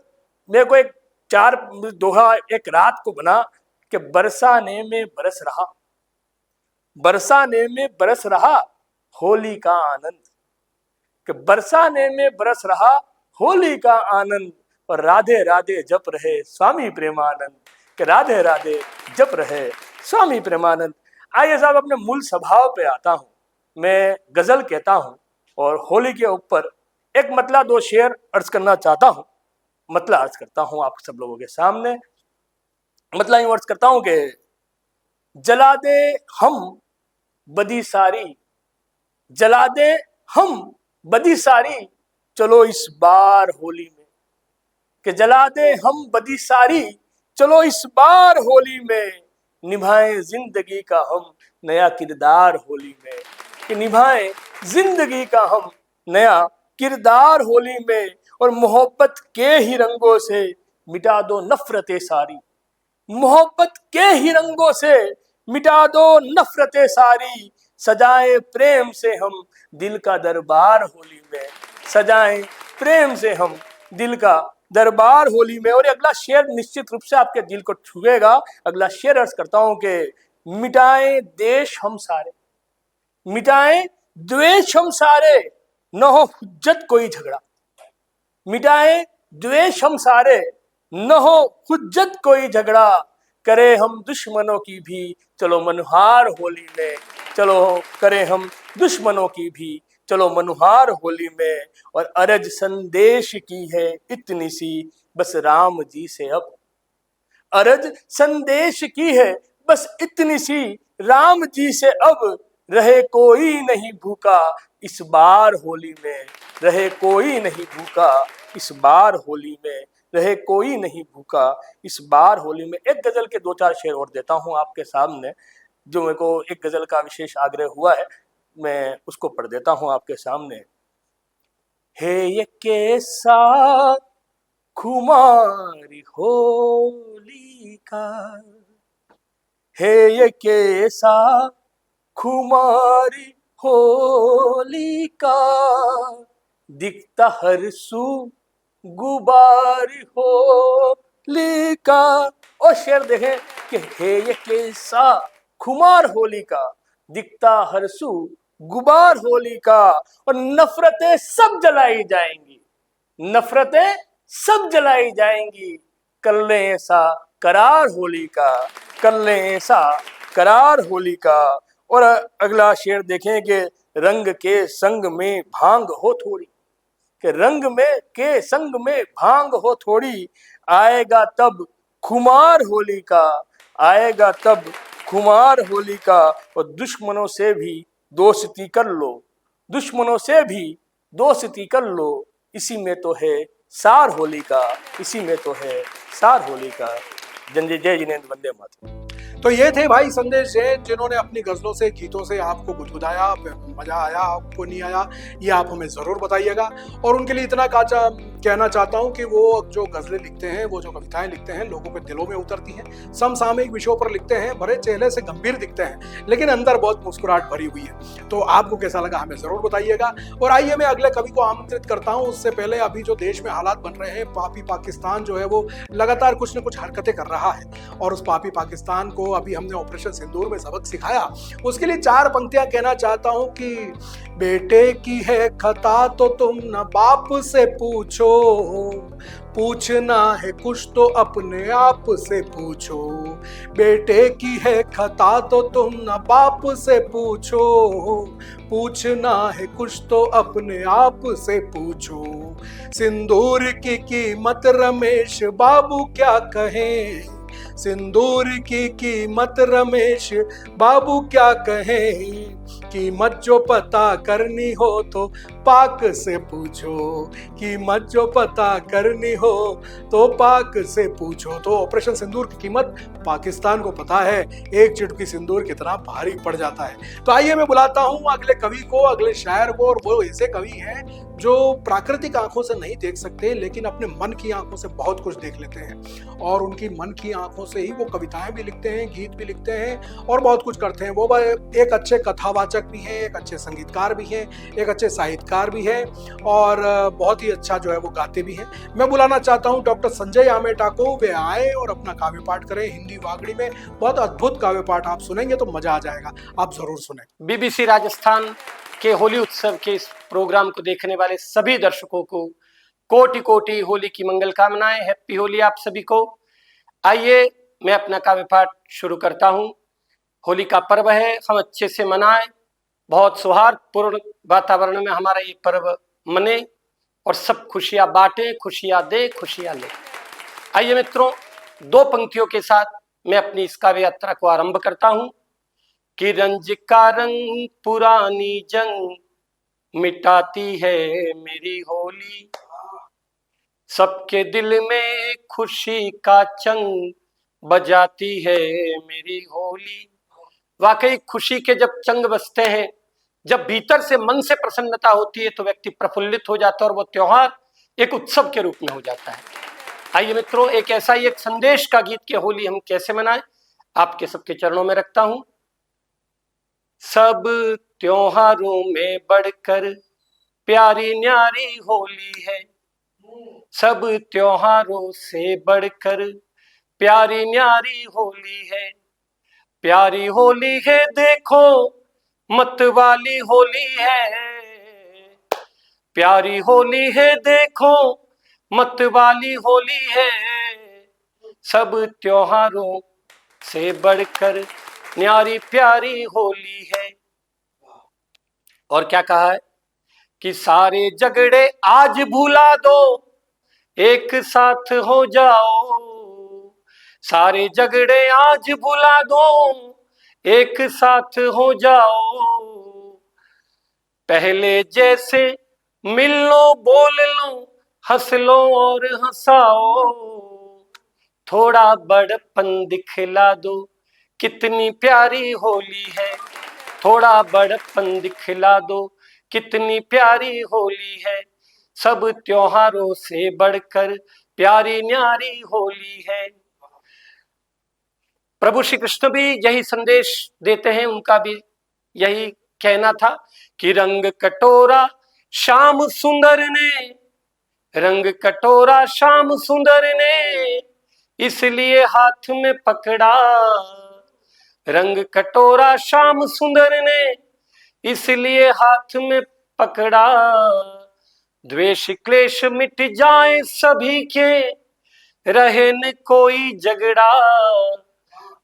मेरे को एक 4 दोहा एक रात को बना कि बरसाने में बरस रहा, बरसाने में बरस रहा होली का आनंद, कि बरसाने में बरस रहा होली का आनंद, और राधे राधे जप रहे स्वामी प्रेमानंद, कि राधे राधे जप रहे स्वामी प्रेमानंद। आइए साहब, अपने मूल स्वभाव पे आता हूं। मैं गजल कहता हूं और होली के ऊपर एक मतला 2 शेर अर्ज करना चाहता हूं। मतला अर्ज करता हूं आप सब लोगों के सामने। मतला यूं अर्ज करता हूं कि जला दे हम बदी सारी, जला दे हम बदी सारी चलो इस बार होली में, कि जला दे हम बदी सारी चलो इस बार होली में, निभाएं जिंदगी का हम नया किरदार होली में, कि निभाएं जिंदगी का हम नया किरदार होली में, और मोहब्बत के ही रंगों से मिटा दो नफरतें सारी, मोहब्बत के ही रंगों से मिटा दो नफरतें सारी, सजाएं प्रेम से हम दिल का दरबार होली में, सजाएं प्रेम से हम दिल का दरबार होली में। और अगला शेर निश्चित रूप से आपके दिल को छुएगा। अगला शेर अर्ज करता हूं कि मिटाएं देश हम सारे, मिटाएं द्वेष हम सारे, न हो हुज्जत कोई झगड़ा, मिटाए द्वेष हम सारे, न हो हुज्जत कोई झगड़ा, करे हम दुश्मनों की भी चलो मनुहार होली में, चलो करे हम दुश्मनों की भी चलो मनुहार होली में। और अरज संदेश की है इतनी सी बस राम जी से अब, अरज संदेश की है बस इतनी सी राम जी से अब, रहे कोई नहीं भूखा इस बार होली में, रहे कोई नहीं भूखा इस बार होली में, रहे कोई नहीं भूखा इस बार होली में। एक गजल के 2-4 शेर और देता हूं आपके सामने, जो मेरे को एक गजल का विशेष आग्रह हुआ है, मैं उसको पढ़ देता हूं आपके सामने। हे ये कैसा खुमारी होली का, हे ये कैसा खुमारी होली का, दिखता हर सू गुबारी होली का। और शेर देखें कि हे ये कैसा खुमार होली का, दिखता हर सू गुबार होली का, और नफरतें सब जलाई जाएंगी, नफरतें सब जलाई जाएंगी, कर ले ऐसा करार होली का, कर ले ऐसा करार होली का। और अगला शेर देखें कि रंग के संग में भांग हो थोड़ी, कि रंग में के संग में भांग हो थोड़ी, आएगा तब खुमार होली का, आएगा तब खुमार होली का। और दुश्मनों से भी दोस्ती कर लो, दुश्मनों से भी दोस्ती कर लो, इसी में तो है सार होली का, इसी में तो है सार होली का। जय जय जिनेंद्र, वंदे मातरम। तो ये थे भाई संदेश जैन, जिन्होंने अपनी गजलों से, गीतों से आपको गुदगुदाया, मजा आया आपको नहीं आया, ये आप हमें जरूर बताइएगा। और उनके लिए इतना कहना चाहता हूँ कि वो जो गजलें लिखते हैं, वो जो कविताएं लिखते हैं, लोगों के दिलों में उतरती हैं, समसामयिक विषयों पर लिखते हैं, भरे चेहरे से गंभीर दिखते हैं, लेकिन अंदर बहुत मुस्कुराहट भरी हुई है। तो आपको कैसा लगा हमें जरूर बताइएगा। और आइए मैं अगले कवि को आमंत्रित करता हूँ। उससे पहले अभी जो देश में हालात बन रहे हैं, पापी पाकिस्तान जो है वो लगातार कुछ न कुछ हरकतें कर रहा है, और उस पापी पाकिस्तान को अभी हमने ऑपरेशन सिंदूर में सबक सिखाया। उसके लिए 4 पंक्तियां कहना चाहता हूं कि बेटे की है खता तो तुम न बाप से पूछो, पूछना है कुछ तो अपने आप से पूछो। बेटे की है खता तो तुम न बाप से पूछो, पूछना है कुछ तो अपने आप से पूछो। सिंदूर की कीमत रमेश बाबू क्या कहें, सिंदूर की कीमत रमेश बाबू क्या कहें, कीमत जो पता करनी हो तो पाक से पूछो, कीमत जो पता करनी हो तो पाक से पूछो। तो ऑपरेशन सिंदूर की कीमत पाकिस्तान को पता है, एक चुटकी सिंदूर कितना भारी पड़ जाता है। तो आइए मैं बुलाता हूं अगले कवि को, अगले शायर को। और वो ऐसे कवि हैं जो प्राकृतिक आंखों से नहीं देख सकते, लेकिन अपने मन की आंखों से बहुत कुछ देख लेते हैं, और उनकी मन की आंखों से ही वो कविताएं भी लिखते हैं, गीत भी लिखते हैं, और बहुत कुछ करते हैं। वो एक अच्छे कथावाचक भी हैं, एक अच्छे संगीतकार भी हैं, एक अच्छे साहित्यकार भी हैं, और बहुत ही अच्छा जो है वो गाते भी हैं। मैं बुलाना चाहता हूँ डॉक्टर संजय आमेटा को। वे आए और अपना काव्य पाठ करें हिंदी वागड़ी में। बहुत अद्भुत काव्य पाठ आप सुनेंगे तो मजा आ जाएगा, आप जरूर सुने। बीबीसी राजस्थान के होली उत्सव के इस प्रोग्राम को देखने वाले सभी दर्शकों को कोटि कोटि होली की मंगल कामनाएं। हैप्पी होली आप सभी को। आइए मैं अपना काव्य पाठ शुरू करता हूं। होली का पर्व है, हम अच्छे से मनाएं, बहुत सौहार्दपूर्ण वातावरण में हमारा ये पर्व मने, और सब खुशियां बांटें, खुशियां दे, खुशियां ले। आइए मित्रों, 2 पंक्तियों के साथ मैं अपनी इस काव्य यात्रा को आरंभ करता हूं। कि रंज का रंग पुरानी जंग मिटाती है मेरी होली, सबके दिल में खुशी का चंग बजाती है मेरी होली। वाकई खुशी के जब चंग बजते हैं, जब भीतर से मन से प्रसन्नता होती है, तो व्यक्ति प्रफुल्लित हो जाता है और वो त्योहार एक उत्सव के रूप में हो जाता है। आइए मित्रों, एक ऐसा ही एक संदेश का गीत कि होली हम कैसे मनाएं, आपके सबके चरणों में रखता हूं। सब त्योहारों में बढ़कर प्यारी न्यारी होली है, सब त्योहारों से बढ़कर प्यारी न्यारी होली है। प्यारी होली है देखो मत वाली होली है, प्यारी होली है देखो मत वाली होली है, सब त्योहारों से बढ़कर न्यारी प्यारी होली है। और क्या कहा है कि सारे झगड़े आज भुला दो, एक साथ हो जाओ। सारे झगड़े आज भुला दो, एक साथ हो जाओ। पहले जैसे मिल लो, बोल लो, हंस लो और हंसाओ। थोड़ा बड़पन दिखला दो, कितनी प्यारी होली है। थोड़ा बड़पन दिखला दो, कितनी प्यारी होली है। सब त्योहारों से बढ़कर प्यारी न्यारी होली है। प्रभु श्री कृष्ण भी यही संदेश देते हैं, उनका भी यही कहना था कि रंग कटोरा श्याम सुंदर ने, रंग कटोरा श्याम सुंदर ने, इसलिए हाथ में पकड़ा। रंग कटोरा श्याम सुंदर ने, इसलिए हाथ में पकड़ा। द्वेष क्लेश मिट जाए सभी के, रहे न कोई झगड़ा।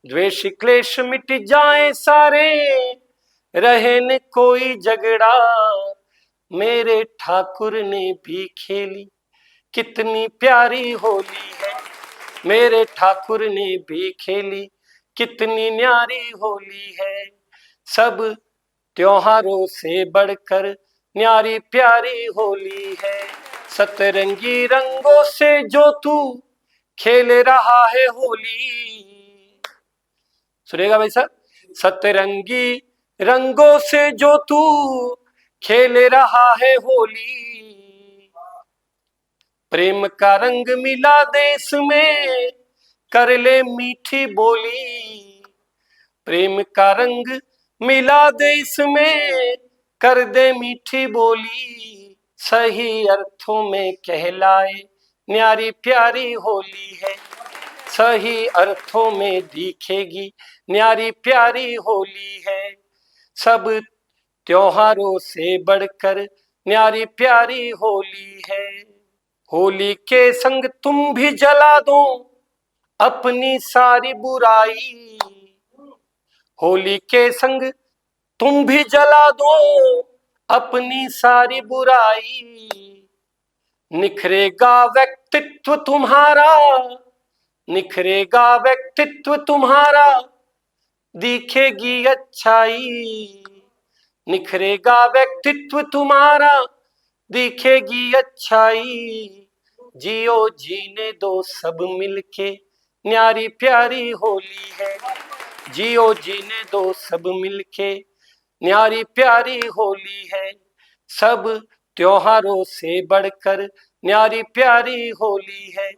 द्वेष क्लेश मिट जाए सारे, रहे न कोई झगड़ा। मेरे ठाकुर ने भी खेली कितनी प्यारी होली है। मेरे ठाकुर ने भी खेली कितनी न्यारी होली है। सब त्योहारों से बढ़कर न्यारी प्यारी होली है। सतरंगी रंगों से जो तू खेल रहा है होली। सुनेगा भाई साहब, सतरंगी रंगों से जो तू खेल रहा है होली। प्रेम का रंग मिला देश में, कर ले मीठी बोली। प्रेम का रंग मिला देश में, कर दे मीठी बोली। सही अर्थों में कहलाए न्यारी प्यारी होली है। सही अर्थों में दिखेगी न्यारी प्यारी होली है। सब त्योहारों से बढ़कर न्यारी प्यारी होली है। होली के संग तुम भी जला दो अपनी सारी बुराई। होली के संग तुम भी जला दो अपनी सारी बुराई। निखरेगा व्यक्तित्व तुम्हारा, निखरेगा व्यक्तित्व तुम्हारा, दिखेगी अच्छाई। निखरेगा व्यक्तित्व तुम्हारा, दिखेगी अच्छाई। जियो जीने दो सब मिलके न्यारी प्यारी होली है। जियो जीने दो सब मिलके न्यारी प्यारी होली है। सब त्योहारों से बढ़कर न्यारी प्यारी होली है।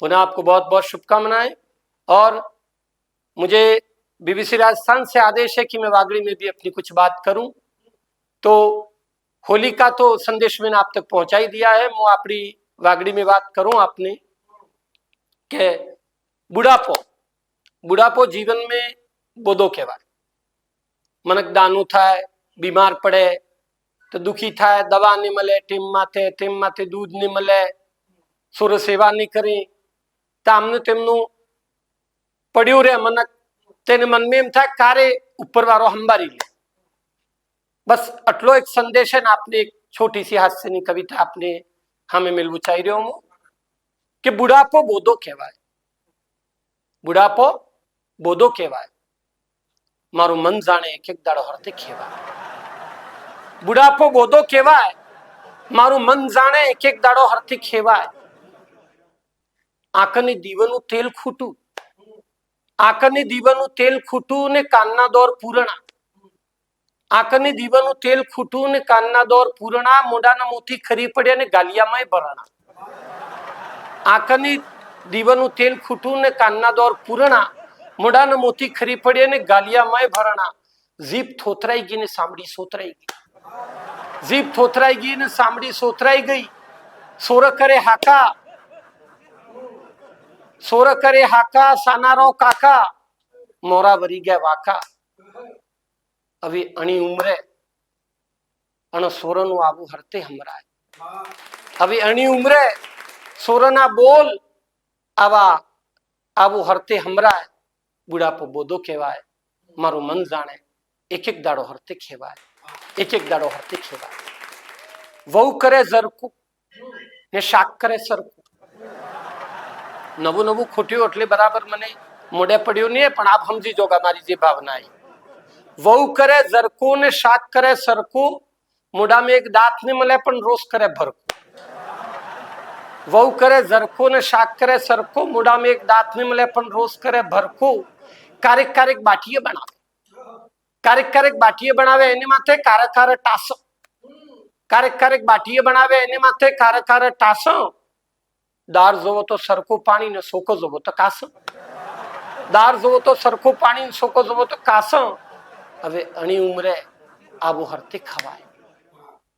पुनः आपको बहुत बहुत शुभकामनाएं। और मुझे बीबीसी राजस्थान से आदेश है कि मैं वागड़ी में भी अपनी कुछ बात करूं। तो होली का तो संदेश मैंने आप तक पहुंचा ही दिया है। मैं अपनी वागड़ी में बात करूं आपने के बुढ़ापो, बुढ़ापो जीवन में बोधो कहवाय। मनक दानू थाय, बीमार पड़े तो दुखी थाय, दवा नहीं मिले टेम माथे दूध नहीं मिले, सुर सेवा नहीं करे तो आमने तेमनु पड़्યું रे मनक तेने मन में एम था कारे ऊपर वारो हंबारी ले। बस अटलो एक संदेश है ना। आपने एक छोटी सी हास्यनी कविता आपने हमें मिल बुचाई रहे हो कि बुढ़ापो बोधो कहवाय। बुढ़ापो बोधो कहवाय, मारू मन जाने एक एक दाड़ो हरते खेवाय। बुढ़ापो बोधो कहवाय, मारू मन जाने एक एक दाड़ो हरते खेवाय। आंखनी दीवनु तेल खूटू, आंखनी दीवनु तेल खूटू ने कान्ना दौर पूरणा। आंखनी दीवनु तेल खूटू ने कान्ना दौर पूरणा, मोडाना मोती खरी पड़े ने गालिया में भरणा। आंखनी दीवनु तेल खूटू ने कान्ना दौर पूरणा, मोडाना मोती खरी पड़े ने गालिया में भरणा। जीप थोतराई ने सामड़ी सोतराई गई, जीप थोतराई ने सामड़ी सोतराई गई। सोर करे हाका, सोर करे हाका, सानारो काका, मोरा वरी गया वाका। अभी अणी उम्रे अण सोरनु आबू हरते हमराय। अभी अणी उम्रे सोरना बोल आवा आवो हरते हमरा बुढ़ापो बोधो कहवाय मारू मन जाने एक एक दाड़ो हरते खेवाय एक एक दाड़ो हरते खेवाय वहु करे जरकू ने शाक करे सरकू नवु नवु खोट्यो એટલે બરાબર મને મોઢે પડ્યું નહીં પણ આપ સમજી જો મારી જે ભાવના आई વહુ કરે જરકુ ને શાક કરે સરકુ મોઢા में एक दांत ने મળે પણ રોજ કરે ભરકુ વહુ કરે જરકુ ને શાક કરે સરકુ મોઢા में एक दांत ने મળે પણ રોજ કરે ભરકુ કારેક કારેક બાટીએ બનાવે કારેક કારેક બાટીએ બનાવે એની માથે કારે કારે ટાસો કારેક કારેક બાટીએ બનાવે એની માથે કારે કારે ટાસો दार जोवो तो सरखो पानी ने सोको जोवो तो कास दार जोवो तो सरखो पानी ने सोको जोवो तो कास હવે અણી ઉમરે આવો હરતે ખવાય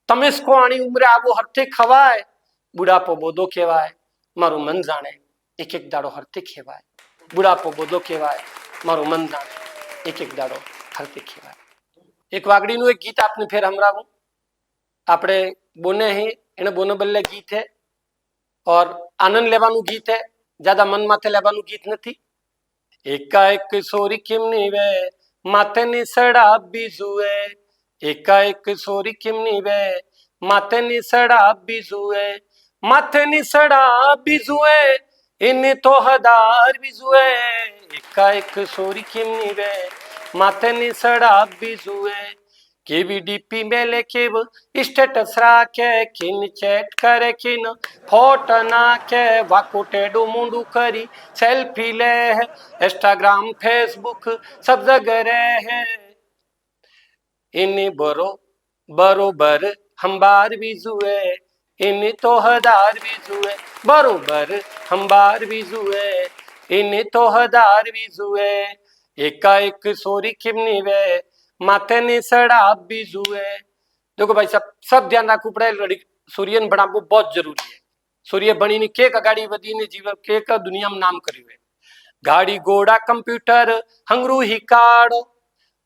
તમેસકો અણી ઉમરે આવો હરતે ખવાય બુઢાપો બોધો કહેવાય મારું મન જાણે એક એક દાડો હરતે કહેવાય બુઢાપો બોધો કહેવાય મારું મન જાણે એક એક દાડો હરતે કહેવાય એક વાગડીનું એક ગીત આપને ફેર હમરાવું આપણે બોને હે એને બોને બલ્લે ગીત है और आनंद लेवानु गीत है ज्यादा मन माथे लेवानु गीत नहीं एकाएक सोरी किमनी वे माथे नी सड़ा बीजुए एकाएक सोरी किमनी वे माथे नी सड़ा बीजुए माथे नी सड़ा बीजुए इन तो हदार बीजुए एकाएक सोरी किमनी वे माथे नी सड़ा बीजुए केवी डीपी में लेके स्टेटस राखे किन चैट करे किन फोटो नाखे वाको टेडो मुंडू करी सेल्फी ले है इंस्टाग्राम फेसबुक सब जगह रहे इन बरोबर हम बार भी जुए इन तो हजार भी जुए बरोबर हम बार भी जुए इन तो हजार भी जुए एकाएक सोरी किमनी वे माथे ने सड़ा बीजुए देखो भाई सब ध्यान रखू पड़े लड़ी सूर्य बनावो बहुत जरूरी है सूर्य बनी ने केक अगाड़ी वधी ने जीवन केक दुनिया में नाम कर्યું है गाड़ी घोड़ा कंप्यूटर हंगरू ही काड़ो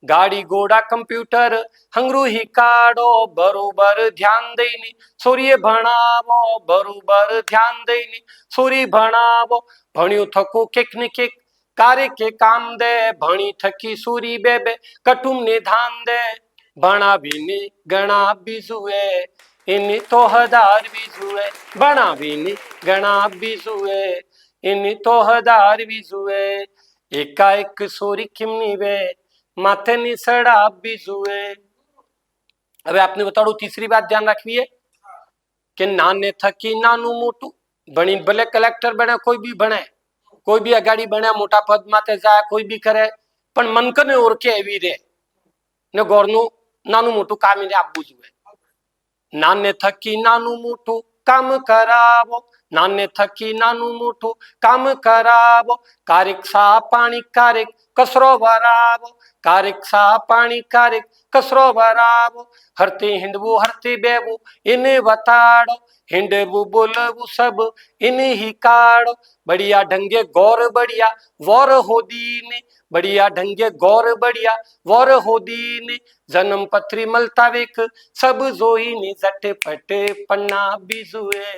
गाड़ी घोड़ा कंप्यूटर हंगरू ही काड़ो बरोबर ध्यान देनी सूर्य भणावो बरोबर ध्यान देनी सूर्य भणावो भण्यो थको केक ने केक कार्य के काम दे भणी थकी सूरी बेबे कटुम ने धान दे बना भी ने गणा बीजुए इन तो हजार बीजुए बना भी ने गणा बीजुए इन तो हजार बीजुए एकाएक सोरी किमनी वे माथे नी सड़ा बीजुए अब आपने बताओ तीसरी बात ध्यान रखिए है कि नाने थकी नानू मोटू बनी भले कलेक्टर बने कोई भी बने कोई भी अगाड़ी बने मोटा पद माते जाए कोई भी करे पण मनकने ओरखे एवी रे ने गोरनु नानू मोटू काम ने आपू जुए नाने थकी नानू मोटू काम करावो नाने थकी नानू मोटू काम करावो कारिक सा पानी कारिक कसरो भरावो कारिक सा पानी कारिक कसरो भरावो हरते हिंडवू हरते बेवू इने बताड़ो हिंडवू बोलवू सब इन ही काड़ो बढ़िया ढंगे गौर बढ़िया वौर होदी ने बढ़िया ढंगे गौर बढ़िया वौर होदी ने जन्म पत्री मलता वेक सब जोई ने जट पट पन्ना बीजुए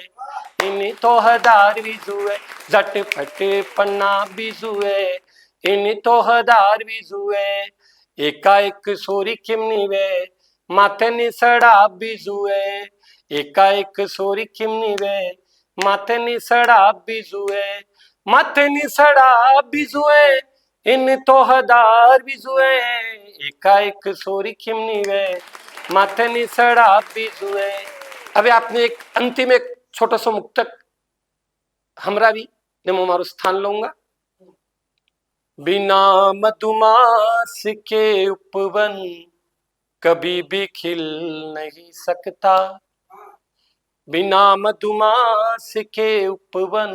इन तो हजार बीजुए जट पट पन्ना बीजुए इन तो हजार बीजुए एकाएक सोरी किमनी वे माथे नी सड़ा बीजुए एकाएक सोरी किमनी वे माथे नी सड़ा बीजुए माथे नी सड़ा बीजुए इन तो हजार बीजुए एकाएक सोरी किमनी वे माथे नी सड़ा बीजुए अबे आपने एक अंतिम एक छोटा सा मुक्तक हमरा भी ने मैं मारो स्थान लूंगा बिना मधुमास के उपवन कभी भी खिल नहीं सकता बिना मधुमास के उपवन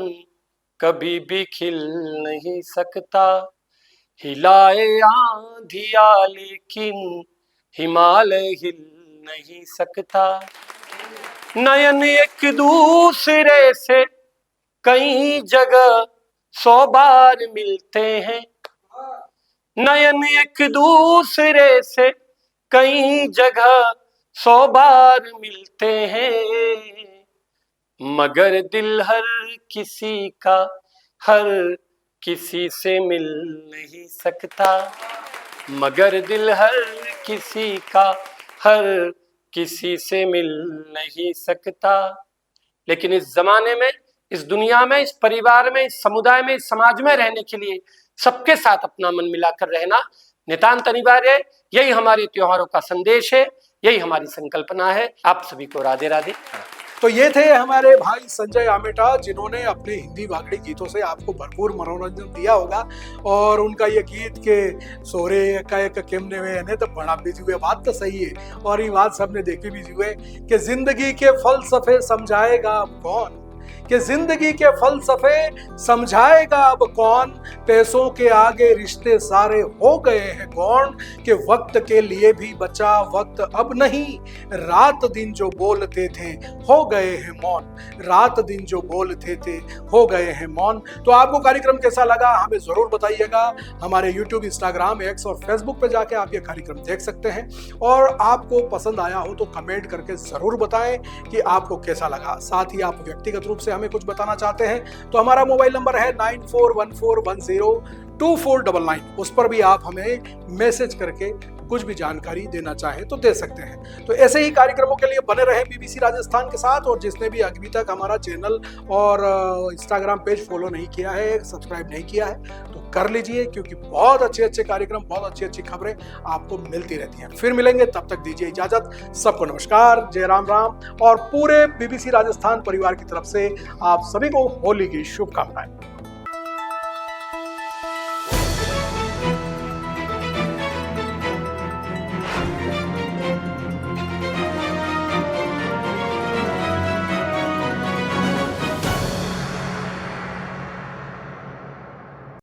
कभी भी खिल नहीं सकता हिलाए आंधिया लेकिन हिमालय हिल नहीं सकता नयन एक दूसरे से कई जगह 100 बार मिलते हैं नयन एक दूसरे से कई जगह 100 बार मिलते हैं मगर दिल हर किसी का हर किसी से मिल नहीं सकता, मगर दिल हर किसी का हर किसी से मिल नहीं सकता। लेकिन इस जमाने में, इस दुनिया में, इस परिवार में, इस समुदाय में, इस समाज में रहने के लिए सबके साथ अपना मन मिलाकर रहना नितांत अनिवार्य है। यही हमारे त्योहारों का संदेश है, यही हमारी संकल्पना है। आप सभी को राधे राधे। तो ये थे हमारे भाई संजय आमेटा, जिन्होंने अपने हिंदी वागड़ी गीतों से आपको भरपूर मनोरंजन दिया होगा। और उनका ये गीत के सोरे एक केमने में ने तो बड़ा बिजी हुए, बात तो सही है और ये बात सबने देखी भी हुए कि जिंदगी के फलसफे समझाएगा अब कौन, कि जिंदगी के फलसफे समझाएगा अब कौन, पैसों के आगे रिश्ते सारे हो गए हैं कौन, कि वक्त के लिए भी बचा वक्त अब नहीं, रात दिन जो बोलते थे हो गए हैं मौन, रात दिन जो बोलते थे हो गए हैं मौन। तो आपको कार्यक्रम कैसा लगा हमें जरूर बताइएगा। हमारे YouTube, Instagram, X और Facebook पे जाके आप ये कार्यक्रम देख सकते हैं। और आपको पसंद आया हो तो कमेंट करके जरूर बताएं कि आपको कैसा लगा। साथ ही आप व्यक्तिगत रूप से हमें कुछ बताना चाहते हैं तो हमारा मोबाइल नंबर है 9414102499। उस पर भी आप हमें मैसेज करके कुछ भी जानकारी देना चाहें तो दे सकते हैं। तो ऐसे ही कार्यक्रमों के लिए बने रहें BBC राजस्थान के साथ। और जिसने भी अभी तक हमारा चैनल और इंस्टाग्राम पेज फॉलो नहीं किया है, सब्सक्राइब नहीं किया है तो कर लीजिए, क्योंकि बहुत अच्छे अच्छे कार्यक्रम, बहुत अच्छी अच्छी खबरें आपको मिलती रहती हैं। फिर मिलेंगे, तब तक दीजिए इजाजत। सबको नमस्कार, जय राम राम। और पूरे BBC राजस्थान परिवार की तरफ से आप सभी को होली की शुभकामनाएं।